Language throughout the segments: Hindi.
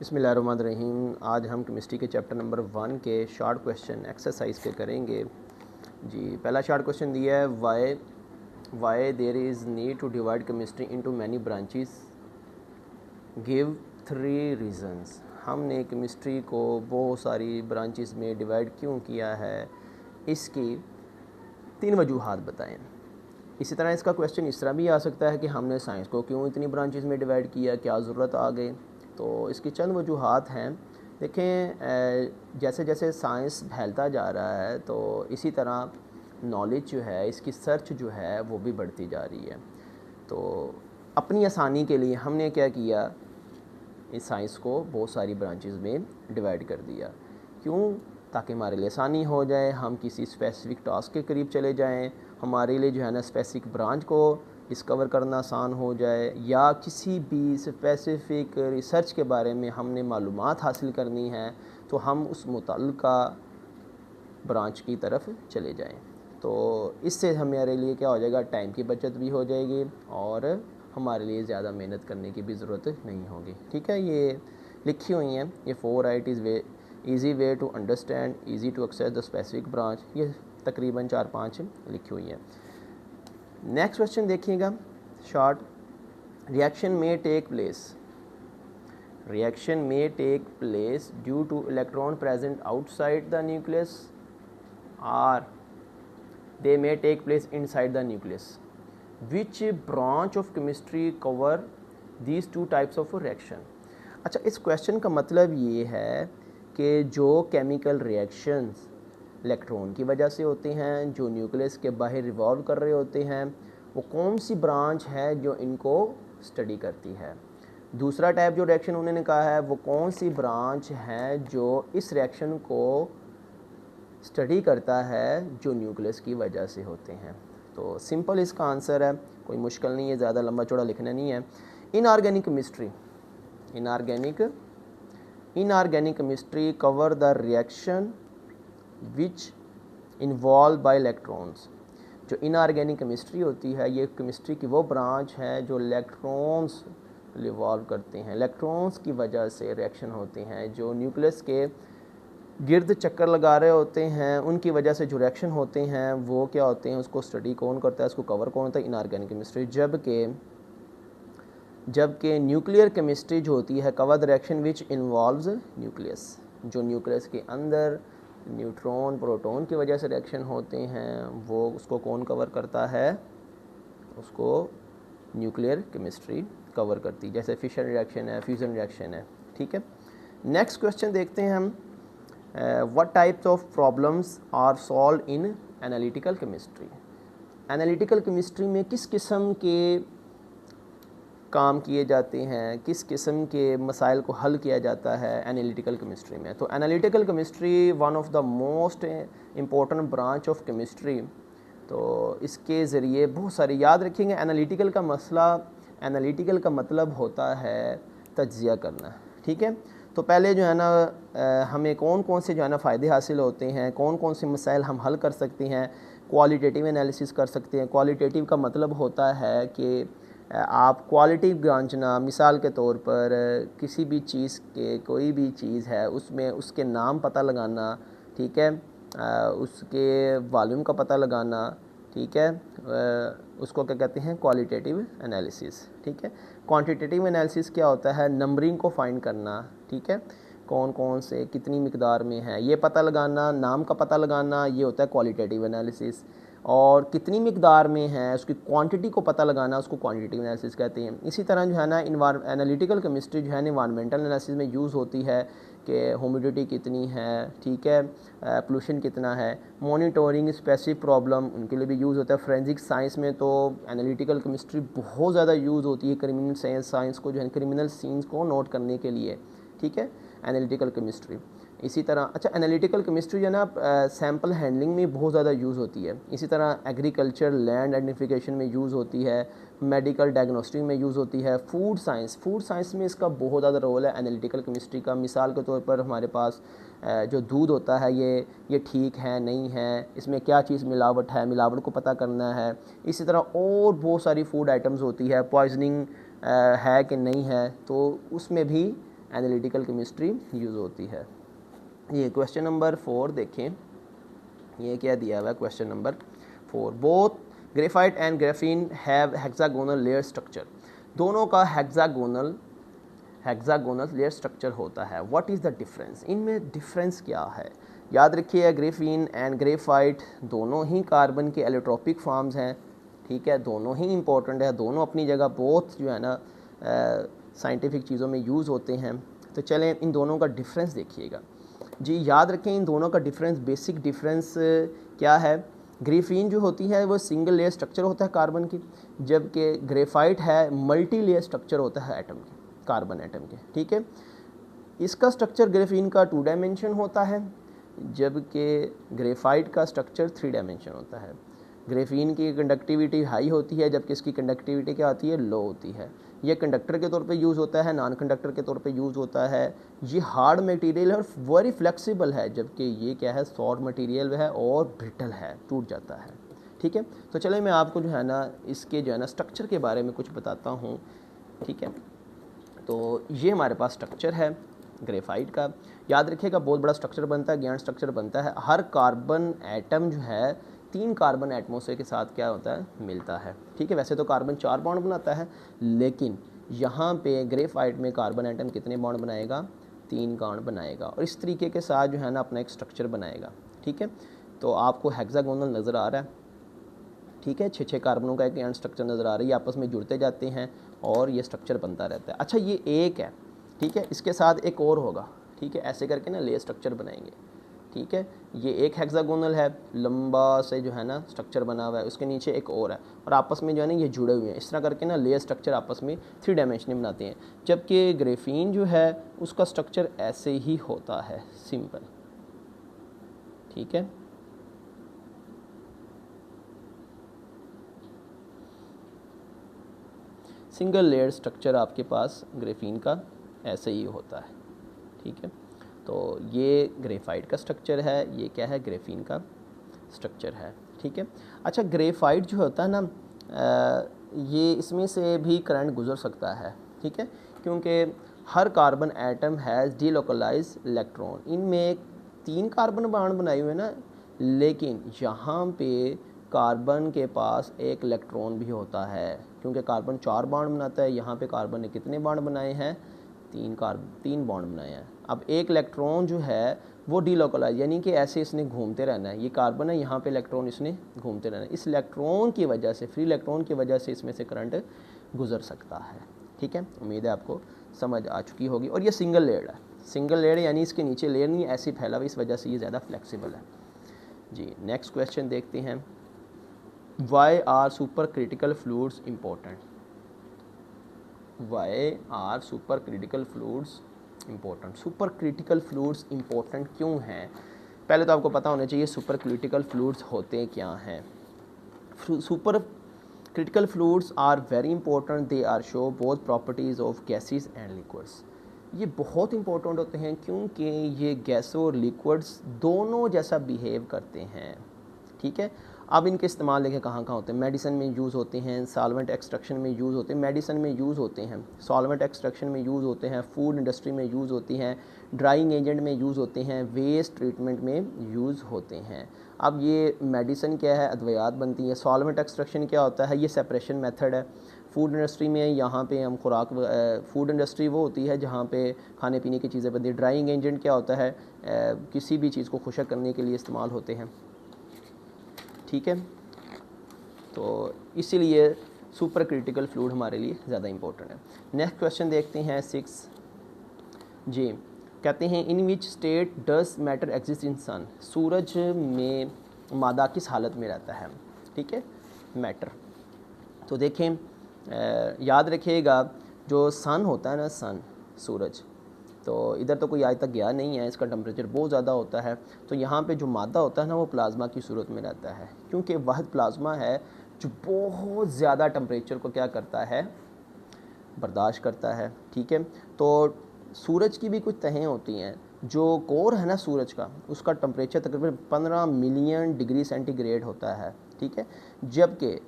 बिस्मिल्लाहिर्रहमानिर्रहीम। आज हम केमिस्ट्री के चैप्टर नंबर 1 के शॉर्ट क्वेश्चन एक्सरसाइज के करेंगे। जी, पहला शॉर्ट क्वेश्चन दिया है, why there is need to divide chemistry into many branches, give 3 reasons. हमने केमिस्ट्री को बहुत सारी ब्रांचेस में डिवाइड क्यों किया है, इसकी 3 वजूहात बताएं। इसी तरह इसका क्वेश्चन इस तरह भी आ सकता है कि हमने साइंस को क्यों इतनी ब्रांचेस में डिवाइड किया, क्या ज़रूरत आ गई। तो इसकी चंद वजूहात हैं। देखें, जैसे जैसे साइंस फैलता जा रहा है तो इसी तरह नॉलेज जो है, इसकी सर्च जो है वो भी बढ़ती जा रही है। तो अपनी आसानी के लिए हमने क्या किया, इस साइंस को बहुत सारी ब्रांचेस में डिवाइड कर दिया। क्यों? ताकि हमारे लिए आसानी हो जाए, हम किसी स्पेसिफिक टास्क के करीब चले जाएं, हमारे लिए जो है ना स्पेसिफिक ब्रांच को डिस्कवर करना आसान हो जाए, या किसी भी स्पेसिफिक रिसर्च के बारे में हमने मालूमात हासिल करनी है तो हम उस मुतल्लिका ब्रांच की तरफ चले जाएं। तो इससे हमारे लिए क्या हो जाएगा, टाइम की बचत भी हो जाएगी और हमारे लिए ज़्यादा मेहनत करने की भी ज़रूरत नहीं होगी। ठीक है, ये लिखी हुई हैं, ये 4 right easy way to understand, easy to access the specific branch, ये तकरीबन 4-5 लिखी हुई हैं। नेक्स्ट क्वेश्चन देखिएगा, शॉर्ट, रिएक्शन में take place due to electron present outside the nucleus और they may take place inside the nucleus. Which branch of chemistry cover these two types of reaction? अच्छा, इस क्वेश्चन का मतलब ये है कि जो केमिकल रिएक्शंस इलेक्ट्रॉन की वजह से होते हैं, जो न्यूक्लियस के बाहर रिवॉल्व कर रहे होते हैं, वो कौन सी ब्रांच है जो इनको स्टडी करती है। दूसरा टाइप जो रिएक्शन उन्होंने कहा है, वो कौन सी ब्रांच है जो इस रिएक्शन को स्टडी करता है जो न्यूक्लियस की वजह से होते हैं। तो सिंपल इसका आंसर है, कोई मुश्किल नहीं है, ज़्यादा लंबा चौड़ा लिखना नहीं है। Inorganic chemistry cover the reaction which involve bye electrons. जो इनऑर्गेनिक केमिस्ट्री होती है, ये केमिस्ट्री की वो ब्रांच है जो इलेक्ट्रॉन्स इन्वॉल्व करते हैं, इलेक्ट्रॉन्स की वजह से रिएक्शन होते हैं, जो न्यूक्लियस के गिर्द चक्कर लगा रहे होते हैं, उनकी वजह से जो रिएक्शन होते हैं वो क्या होते हैं, उसको स्टडी कौन करता है, उसको कवर कौन होता है, इनऑर्गेनिक केमिस्ट्री। जबकि न्यूक्लियर केमिस्ट्री जो होती है, cover the reaction which involves nucleus, जो न्यूक्लियस के अंदर न्यूट्रॉन प्रोटॉन की वजह से रिएक्शन होते हैं, वो उसको कौन कवर करता है, उसको न्यूक्लियर केमिस्ट्री कवर करती है। जैसे फिशन रिएक्शन है, फ्यूज़न रिएक्शन है। ठीक है, नेक्स्ट क्वेश्चन देखते हैं हम, what types of problems are solved in analytical chemistry? Analytical chemistry में किस किस्म के काम किए जाते हैं, किस किस्म के मसाइल को हल किया जाता है एनालिटिकल केमिस्ट्री में। तो analytical chemistry one of the most important branch of chemistry. तो इसके ज़रिए बहुत सारे याद रखेंगे, एनालिटिकल का मतलब होता है तज्ज़िया करना। ठीक है, तो पहले जो है ना हमें कौन कौन से जो है ना फ़ायदे हासिल होते हैं, कौन कौन से मसाइल हम हल कर सकते हैं। क्वालिटेटिव एनालिसिस कर सकते हैं। क्वालिटेटिव का मतलब होता है कि आप क्वालिटी जांचना, मिसाल के तौर पर किसी भी चीज़ के, कोई भी चीज़ है उसमें उसके नाम पता लगाना, ठीक है, उसके वॉल्यूम का पता लगाना, ठीक है, उसको क्या कहते हैं, क्वालिटेटिव एनालिसिस। ठीक है, क्वांटिटेटिव एनालिसिस क्या होता है, नंबरिंग को फाइंड करना, ठीक है, कौन कौन से कितनी मिकदार में है ये पता लगाना, नाम का पता लगाना, ये होता है क्वालिटेटिव एनालिसिस। और कितनी मिकदार में है उसकी क्वांटिटी को पता लगाना, उसको क्वांटिटेटिव एनालिसिस कहते हैं। इसी तरह जो है ना एनालिटिकल केमिस्ट्री जो है इन्वायरमेंटल एनालिसिस में यूज़ होती है कि ह्यूमिडिटी कितनी है, ठीक है, पोल्यूशन कितना है, मॉनिटरिंग स्पेसिफिक प्रॉब्लम, उनके लिए भी यूज़ होता है। फोरेंसिक साइंस में तो एनालिटिकल केमिस्ट्री बहुत ज़्यादा यूज़ होती है, क्रिमिनल साइंस को जो है क्रिमिनल सीन्स को नोट करने के लिए, ठीक है, एनालिटिकल केमिस्ट्री। इसी तरह अच्छा, एनालिटिकल केमिस्ट्री जो है ना सैम्पल हैंडलिंग में बहुत ज़्यादा यूज़ होती है। इसी तरह एग्रीकल्चर लैंड आइडेंटिफिकेशन में यूज़ होती है, मेडिकल डायग्नोस्टिक में यूज़ होती है, फूड साइंस में इसका बहुत ज़्यादा रोल है एनालिटिकल केमिस्ट्री का। मिसाल के तौर पर हमारे पास जो दूध होता है ये ठीक है नहीं है, इसमें क्या चीज़ मिलावट है, मिलावट को पता करना है। इसी तरह और बहुत सारी फूड आइटम्स होती है, पॉइजनिंग है कि नहीं है, तो उसमें भी एनालिटिकल केमिस्ट्री यूज़ होती है। ये क्वेश्चन नंबर 4 देखें, ये क्या दिया हुआ है question number 4। Both graphite and graphene have hexagonal layer structure. दोनों का हेक्सागोनल लेयर स्ट्रक्चर होता है। What is the difference? इनमें डिफरेंस क्या है? याद रखिए ग्रेफीन एंड ग्रेफाइट दोनों ही कार्बन के एलोट्रोपिक फॉर्म्स हैं, ठीक है, दोनों ही इंपॉर्टेंट है, दोनों अपनी जगह बहुत जो है ना साइंटिफिक चीज़ों में यूज़ होते हैं। तो चलें इन दोनों का डिफरेंस देखिएगा जी। याद रखें इन दोनों का डिफरेंस, बेसिक डिफरेंस क्या है? ग्रेफीन जो होती है वो सिंगल लेयर स्ट्रक्चर होता है कार्बन की, जबकि ग्रेफाइट है मल्टी लेयर स्ट्रक्चर होता है एटम के, कार्बन एटम के, ठीक है। इसका स्ट्रक्चर ग्रेफीन का 2 डायमेंशन होता है, जबकि ग्रेफाइट का स्ट्रक्चर 3 डायमेंशन होता है। ग्रेफीन की कंडक्टिविटी हाई होती है, जबकि इसकी कंडक्टिविटी क्या होती है? लो होती है। ये कंडक्टर के तौर पे यूज़ होता है, नॉन कंडक्टर के तौर पे यूज़ होता है। ये हार्ड मटेरियल है और वेरी फ्लेक्सिबल है, जबकि ये क्या है? सॉफ्ट मटेरियल है और ब्रिटल है, टूट जाता है, ठीक है। तो चलिए मैं आपको जो है ना इसके जो है ना स्ट्रक्चर के बारे में कुछ बताता हूँ, ठीक है। तो ये हमारे पास स्ट्रक्चर है ग्रेफाइट का। याद रखिएगा बहुत बड़ा स्ट्रक्चर बनता है, ज्ञान स्ट्रक्चर बनता है। हर कार्बन एटम जो है 3 कार्बन एटमोसफेयर के साथ क्या होता है? मिलता है, ठीक है। वैसे तो कार्बन 4 बॉन्ड बनाता है, लेकिन यहाँ पे ग्रेफाइट में कार्बन एटम कितने बॉन्ड बनाएगा? 3 बॉन्ड बनाएगा और इस तरीके के साथ जो है ना अपना एक स्ट्रक्चर बनाएगा, ठीक है। तो आपको हेक्सागोनल नज़र आ रहा है, ठीक है। 6 कार्बनों का एक एंड स्ट्रक्चर नज़र आ रही है, आपस में जुड़ते जाते हैं और ये स्ट्रक्चर बनता रहता है। अच्छा ये एक है, ठीक है, इसके साथ एक और होगा, ठीक है, ऐसे करके ना लेयर स्ट्रक्चर बनाएंगे, ठीक है। ये एक हेक्सागोनल है, लंबा से जो है ना स्ट्रक्चर बना हुआ है, उसके नीचे एक और है और आपस में जो है ना ये जुड़े हुए हैं। इस तरह करके ना लेयर स्ट्रक्चर आपस में 3 डायमेंशनल बनाते हैं, जबकि ग्रेफीन जो है उसका स्ट्रक्चर ऐसे ही होता है, सिंपल, ठीक है। सिंगल लेयर स्ट्रक्चर आपके पास ग्रेफीन का ऐसे ही होता है, ठीक है। तो ये ग्रेफाइट का स्ट्रक्चर है, ये क्या है? ग्रेफीन का स्ट्रक्चर है, ठीक है। अच्छा ग्रेफाइट जो होता है ना ये इसमें से भी करंट गुजर सकता है, ठीक है, क्योंकि हर carbon atom has delocalize electron. इनमें 3 कार्बन बॉन्ड बनाए हुए ना, लेकिन यहाँ पे कार्बन के पास एक इलेक्ट्रॉन भी होता है, क्योंकि कार्बन 4 बॉन्ड बनाता है, यहाँ पे कार्बन ने कितने बॉन्ड बनाए हैं? 3 बॉन्ड बनाए हैं। अब एक इलेक्ट्रॉन जो है वो डीलोकलाइज, यानी कि ऐसे इसने घूमते रहना है, ये कार्बन है, यहाँ पे इलेक्ट्रॉन इसने घूमते रहना है। इस इलेक्ट्रॉन की वजह से, फ्री इलेक्ट्रॉन की वजह से इसमें से करंट गुजर सकता है, ठीक है। उम्मीद है आपको समझ आ चुकी होगी। और ये सिंगल लेयर है, सिंगल लेयर यानी इसके नीचे लेयर नहीं ऐसी फैला हुआ, इस वजह से ये ज़्यादा फ्लेक्सिबल है जी। नेक्स्ट क्वेश्चन देखते हैं, why are super critical fluids important? Why are super critical fluids important? Super critical fluids important क्यों हैं? पहले तो आपको पता होना चाहिए सुपर क्रिटिकल फ्लूइड्स होते क्या हैं। Super critical fluids are very important, they are show both properties of gases and liquids. ये बहुत इंपॉर्टेंट होते हैं क्योंकि ये गैसों और लिक्विड्स दोनों जैसा बिहेव करते हैं, ठीक है। अब इनके इस्तेमाल देखें कहाँ कहाँ होते हैं। मेडिसिन में यूज़ होते हैं, सॉल्वेंट एक्सट्रैक्शन में यूज़ होते हैं, मेडिसिन में यूज़ होते हैं, सॉल्वेंट एक्सट्रैक्शन में यूज़ होते हैं, फूड इंडस्ट्री में यूज़ होती हैं, ड्राइंग एजेंट में यूज़ होते हैं, वेस्ट ट्रीटमेंट में यूज़ होते हैं। अब ये मेडिसिन क्या है? अद्वियात बनती है। सॉल्वेंट एक्सट्रैक्शन क्या होता है? ये सेपरेशन मेथड है। फूड इंडस्ट्री में यहाँ पे हम खुराक, फूड इंडस्ट्री वो होती है जहाँ पे खाने पीने की चीज़ें बनती है। ड्राइंग एजेंट क्या होता है? किसी भी चीज़ को खुशक करने के लिए इस्तेमाल होते हैं, ठीक है। तो इसीलिए सुपर क्रिटिकल फ्लूइड हमारे लिए ज़्यादा इंपॉर्टेंट है। नेक्स्ट क्वेश्चन देखते हैं 6 जी। कहते हैं in which state does matter exist in sun? सूरज में मादा किस हालत में रहता है, ठीक है, मैटर। तो देखें याद रखिएगा जो सन होता है ना, सन सूरज, तो इधर तो कोई आज तक गया नहीं है, इसका टेम्परेचर बहुत ज़्यादा होता है। तो यहाँ पे जो मादा होता है ना वो प्लाज्मा की सूरत में रहता है, क्योंकि वह प्लाज्मा है जो बहुत ज़्यादा टेम्परेचर को क्या करता है? बर्दाश्त करता है, ठीक है। तो सूरज की भी कुछ तहें होती हैं, जो कोर है ना सूरज का, उसका टेम्परेचर तकरीबन 15 मिलियन डिग्री सेंटीग्रेड होता है, ठीक है। जबकि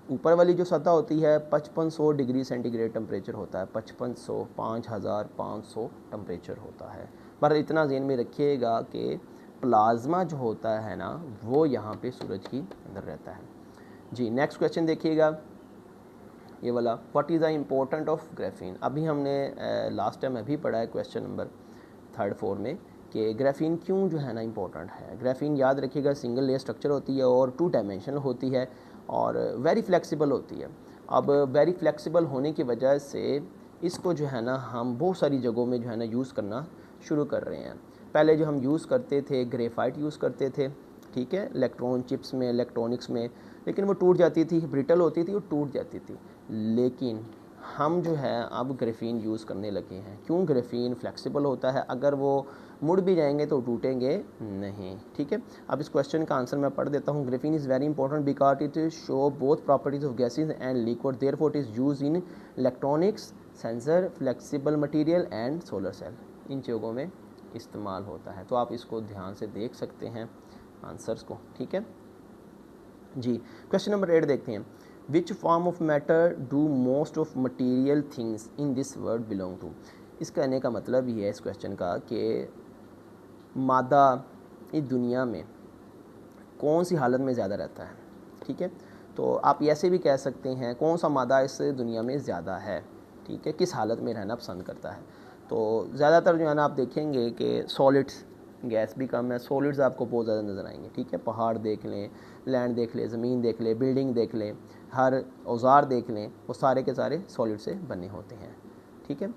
ऊपर वाली जो सतह होती है 5500 डिग्री सेंटीग्रेड टेम्परेचर होता है, 5500 5500 टेम्परेचर होता है। पर इतना ज़हन में रखिएगा कि प्लाज्मा जो होता है ना वो यहाँ पे सूरज की अंदर रहता है। जी नेक्स्ट क्वेश्चन देखिएगा ये वाला, what is the important of graphene. अभी हमने लास्ट टाइम अभी पढ़ा है क्वेश्चन नंबर 3-4 में कि ग्राफीन क्यों जो है ना इम्पोर्टेंट है। ग्राफीन याद रखिएगा सिंगल लेयर स्ट्रक्चर होती है और 2 डायमेंशनल होती है और वेरी फ्लेक्सिबल होती है। अब वेरी फ्लेक्सिबल होने की वजह से इसको जो है ना हम बहुत सारी जगहों में जो है ना यूज़ करना शुरू कर रहे हैं। पहले जो हम यूज़ करते थे ग्रेफाइट यूज़ करते थे, ठीक है, इलेक्ट्रॉन चिप्स में, इलेक्ट्रॉनिक्स में, लेकिन वो टूट जाती थी, ब्रिटल होती थी, वो टूट जाती थी। लेकिन हम जो है अब ग्राफीन यूज़ करने लगे हैं। क्यों? ग्राफीन फ्लेक्सिबल होता है, अगर वो मुड़ भी जाएंगे तो टूटेंगे नहीं, ठीक है। अब इस क्वेश्चन का आंसर मैं पढ़ देता हूँ। Graphene is very important because it show both properties of gases and liquid, therefore it is use in electronics, sensor, flexible material and solar cell. इन चीज़ों में इस्तेमाल होता है, तो आप इसको ध्यान से देख सकते हैं आंसर्स को, ठीक है जी। क्वेश्चन नंबर 8 देखते हैं। Which form of matter do most of material things in this world belong to. इस कहने का मतलब ये है इस क्वेश्चन का कि मादा इस दुनिया में कौन सी हालत में ज़्यादा रहता है, ठीक है। तो आप ऐसे भी कह सकते हैं कौन सा मादा इस दुनिया में ज़्यादा है, ठीक है, किस हालत में रहना पसंद करता है। तो ज़्यादातर जो है ना आप देखेंगे कि सॉलिड्स, गैस भी कम है, सॉलिड्स आपको बहुत ज़्यादा नज़र आएंगे, ठीक है। पहाड़ देख लें, लैंड देख लें, ज़मीन देख लें, बिल्डिंग देख लें, हर औजार देख लें, वो सारे के सारे सॉलिड से बने होते हैं, ठीक है।